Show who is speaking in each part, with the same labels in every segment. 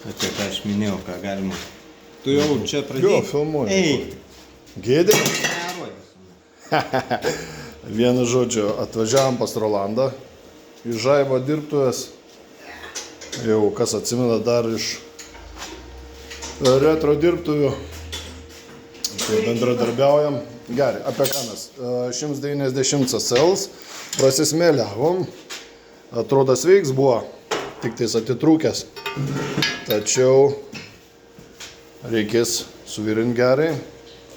Speaker 1: Apie ką aš minėjau, ką galima. Tu jau čia
Speaker 2: Jo,
Speaker 1: pradėjai.
Speaker 2: filmuoju.
Speaker 1: Eik.
Speaker 2: Gėdė?
Speaker 1: Nerodysiu.
Speaker 2: Vienu žodžiu, atvažiavom pas Rolandą į Žaibo dirbtuvės. Jau kas atsimena dar iš retro dirbtuvių. Tai bendradarbiaujam. Gerai, apie ką mes? 190 SLs, prasismėliavom. Atrodo sveiks buvo, tik tais atitrūkęs. Tačiau reikės suvirinti gerai.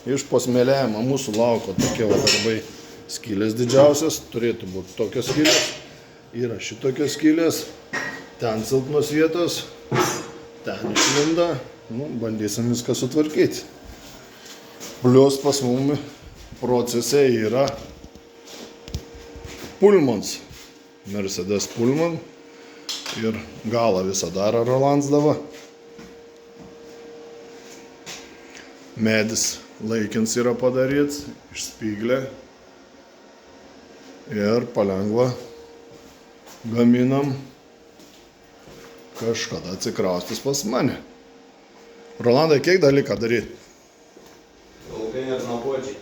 Speaker 2: Iš posmėliavimo mūsų lauko tokie va darbai. Skylės didžiausias, turėtų būti tokios skylės. Yra šitokios skylės. Ten silpnos vietos. Ten išlinda. Nu, bandysim viską sutvarkyti. Plius pas mumi procese yra Pullmans. Mercedes Pullman. Ir galą visą daro Rolandsdava. Medis laikins yra padaryts, išspyglė. Ir palengva gaminam kažkada atsikraustis pas mane. Rolandai, kiek dar liko daryti?
Speaker 1: Ilgai ir nuobodžiai.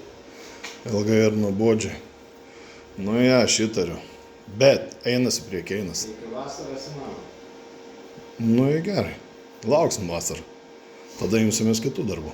Speaker 2: Ilgai ir nuobodžiai. Nu ja, aš įtariu. Bet einasi prieki, einasi.
Speaker 1: Iki vasaros įmanoma.
Speaker 2: Nu gerai. Lauksim vasarą. Tada imsimės kitų darbų.